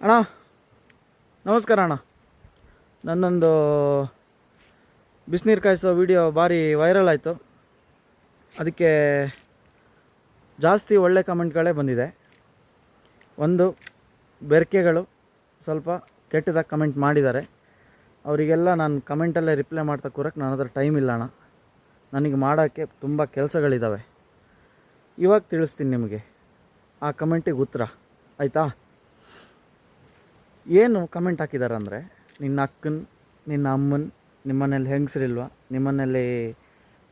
ಅಣ್ಣ ನಮಸ್ಕಾರ ಅಣ್ಣ. ನನ್ನೊಂದು ಬಿಸಿನೀರು ಕಾಯಿಸೋ ವಿಡಿಯೋ ಭಾರಿ ವೈರಲ್ ಆಯಿತು. ಅದಕ್ಕೆ ಜಾಸ್ತಿ ಒಳ್ಳೆ ಕಮೆಂಟ್ಗಳೇ ಬಂದಿದೆ. ಒಂದು ಬೆರಕೆಗಳು ಸ್ವಲ್ಪ ಕೆಟ್ಟದಾಗಿ ಕಮೆಂಟ್ ಮಾಡಿದ್ದಾರೆ. ಅವರಿಗೆಲ್ಲ ನಾನು ಕಮೆಂಟಲ್ಲೇ ರಿಪ್ಲೈ ಮಾಡ್ತಾ ಕೂರಕ್ಕೆ ನನ್ನ ಹತ್ರ ಟೈಮ್ ಇಲ್ಲ ಅಣ್ಣ. ನನಗೆ ಮಾಡೋಕ್ಕೆ ತುಂಬ ಕೆಲಸಗಳಿದ್ದಾವೆ. ಇವಾಗ ತಿಳಿಸ್ತೀನಿ ನಿಮಗೆ ಆ ಕಮೆಂಟಿಗೆ ಉತ್ತರ, ಆಯಿತಾ? ಏನು ಕಮೆಂಟ್ ಹಾಕಿದ್ದಾರೆ ಅಂದರೆ, ನಿನ್ನ ಅಕ್ಕನ, ನಿನ್ನ ಅಮ್ಮನ, ನಿಮ್ಮನೇಲಿ ಹೆಂಗಸರಿಲ್ವಾ, ನಿಮ್ಮನೇಲಿ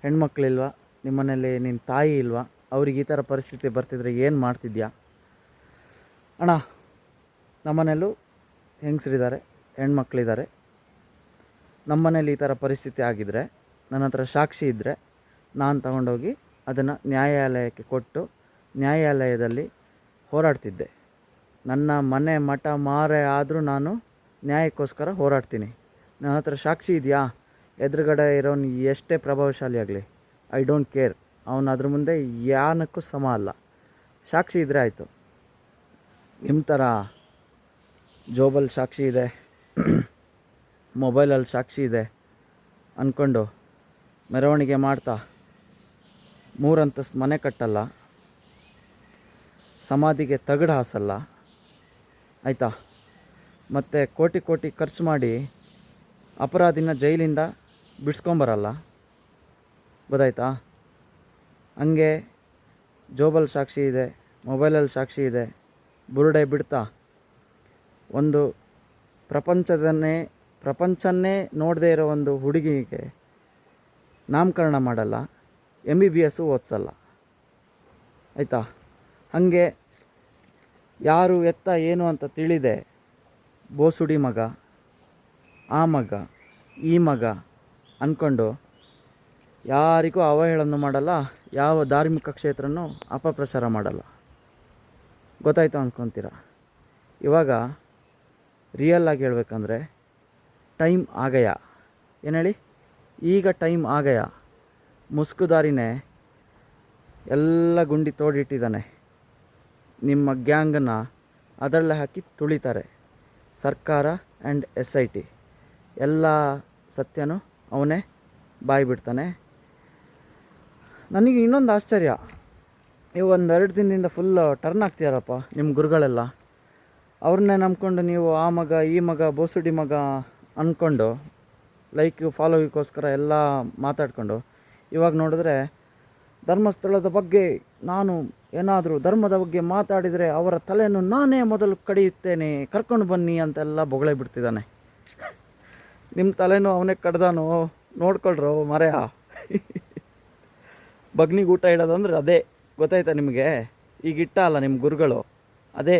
ಹೆಣ್ಮಕ್ಳಿಲ್ವಾ, ನಿಮ್ಮನೇಲಿ ನಿನ್ನ ತಾಯಿ ಇಲ್ವಾ, ಅವ್ರಿಗೆ ಈ ಥರ ಪರಿಸ್ಥಿತಿ ಬರ್ತಿದ್ರೆ ಏನು ಮಾಡ್ತಿದ್ಯಾ? ಅಣ್ಣ, ನಮ್ಮನೇಲೂ ಹೆಂಗಸರಿದ್ದಾರೆ, ಹೆಣ್ಮಕ್ಳಿದ್ದಾರೆ. ನಮ್ಮನೇಲಿ ಈ ಥರ ಪರಿಸ್ಥಿತಿ ಆಗಿದ್ದರೆ ನನ್ನ ಹತ್ರ ಸಾಕ್ಷಿ ಇದ್ದರೆ ನಾನು ತಗೊಂಡೋಗಿ ಅದನ್ನು ನ್ಯಾಯಾಲಯಕ್ಕೆ ಕೊಟ್ಟು ನ್ಯಾಯಾಲಯದಲ್ಲಿ ಹೋರಾಡ್ತಿದ್ದೆ. ನನ್ನ ಮನೆ ಮಠ ಮಾರೆ ಆದರೂ ನಾನು ನ್ಯಾಯಕ್ಕೋಸ್ಕರ ಹೋರಾಡ್ತೀನಿ. ನನ್ನ ಹತ್ರ ಸಾಕ್ಷಿ ಇದೆಯಾ? ಎದುರುಗಡೆ ಇರೋನು ಎಷ್ಟೇ ಪ್ರಭಾವಶಾಲಿ ಆಗಲಿ, ಐ ಡೋಂಟ್ ಕೇರ್. ಅವನು ಅದ್ರ ಮುಂದೆ ಯಾನಕ್ಕೂ ಸಮ ಅಲ್ಲ. ಸಾಕ್ಷಿ ಇದ್ದರೆ ಆಯಿತು. ನಿಮ್ಮ ಥರ ಜೋಬಲ್ಲಿ ಸಾಕ್ಷಿ ಇದೆ, ಮೊಬೈಲಲ್ಲಿ ಸಾಕ್ಷಿ ಇದೆ ಅಂದ್ಕೊಂಡು ಮೆರವಣಿಗೆ ಮಾಡ್ತಾ 3 ಅಂತಸ್ತು ಮನೆ ಕಟ್ಟಲ್ಲ, ಸಮಾಧಿಗೆ ತಗಡು ಹಾಸಲ್ಲ, ಆಯಿತಾ? ಮತ್ತು ಕೋಟಿ ಕೋಟಿ ಖರ್ಚು ಮಾಡಿ ಅಪರಾಧಿನ ಜೈಲಿಂದ ಬಿಡಿಸ್ಕೊಂಬರಲ್ಲ, ಗೊತ್ತಾಯ್ತಾ? ಹಂಗೆ ಜೋಬಲ್ಲಿ ಸಾಕ್ಷಿ ಇದೆ, ಮೊಬೈಲಲ್ಲಿ ಸಾಕ್ಷಿ ಇದೆ, ಬುರುಡೆ ಬಿಡ್ತಾ ಒಂದು ಪ್ರಪಂಚನ್ನೇ ನೋಡದೇ ಇರೋ ಒಂದು ಹುಡುಗಿಗೆ ನಾಮಕರಣ ಮಾಡಲ್ಲ, MBBS ಓದಿಸಲ್ಲ, ಆಯಿತಾ? ಹಾಗೆ ಯಾರು ಎತ್ತ ಏನು ಅಂತ ತಿಳಿದೆ ಬೋಸುಡಿ ಮಗ, ಆ ಮಗ, ಈ ಮಗ ಅಂದ್ಕೊಂಡು ಯಾರಿಗೂ ಅವಹೇಳನ ಮಾಡಲ್ಲ, ಯಾವ ಧಾರ್ಮಿಕ ಕ್ಷೇತ್ರನೂ ಅಪಪ್ರಚಾರ ಮಾಡಲ್ಲ. ಗೊತ್ತಾಯ್ತು ಅಂದ್ಕೊತೀರ? ಇವಾಗ ರಿಯಲ್ಲಾಗಿ ಹೇಳ್ಬೇಕಂದ್ರೆ ಟೈಮ್ ಆಗಯ. ಏನು ಹೇಳಿ? ಈಗ ಟೈಮ್ ಆಗಯ. ಮುಸ್ಕುದಾರಿನೇ ಎಲ್ಲ ಗುಂಡಿ ತೋಡಿಟ್ಟಿದ್ದಾನೆ. ನಿಮ್ಮ ಗ್ಯಾಂಗನ್ನು ಅದರಲ್ಲೇ ಹಾಕಿ ತುಳಿತಾರೆ. ಸರ್ಕಾರ ಆ್ಯಂಡ್ SIT ಎಲ್ಲ ಸತ್ಯನೂ ಅವನೇ ಬಾಯಿ ಬಿಡ್ತಾನೆ. ನನಗೆ ಇನ್ನೊಂದು ಆಶ್ಚರ್ಯ, ನೀವು 1-2 ದಿನದಿಂದ ಫುಲ್ ಟರ್ನ್ ಆಗ್ತೀಯಾರಪ್ಪ ನಿಮ್ಮ ಗುರುಗಳೆಲ್ಲ. ಅವ್ರನ್ನೇ ನಂಬ್ಕೊಂಡು ನೀವು ಆ ಮಗ, ಈ ಮಗ, ಬೋಸುಡಿ ಮಗ ಅಂದ್ಕೊಂಡು ಲೈಕ್ ಫಾಲೋವಿಗೋಸ್ಕರ ಎಲ್ಲ ಮಾತಾಡ್ಕೊಂಡು ಇವಾಗ ನೋಡಿದ್ರೆ ಧರ್ಮಸ್ಥಳದ ಬಗ್ಗೆ ನಾನು ಏನಾದರೂ ಧರ್ಮದ ಬಗ್ಗೆ ಮಾತಾಡಿದರೆ ಅವರ ತಲೆಯನ್ನು ನಾನೇ ಮೊದಲು ಕಡಿಯುತ್ತೇನೆ, ಕರ್ಕೊಂಡು ಬನ್ನಿ ಅಂತೆಲ್ಲ ಬೊಗಳೆ ಬಿಡ್ತಿದ್ದಾನೆ. ನಿಮ್ಮ ತಲೆನೂ ಅವನೇ ಕಡ್ದಾನು, ನೋಡ್ಕೊಳ್ರೋ ಮರೆಯ. ಬಗ್ನಿಗೆ ಊಟ ಇಡೋದಂದ್ರೆ ಅದೇ, ಗೊತ್ತಾಯ್ತಾ ನಿಮಗೆ? ಈಗ ಇಟ್ಟ ಅಲ್ಲ ನಿಮ್ಮ ಗುರುಗಳು, ಅದೇ.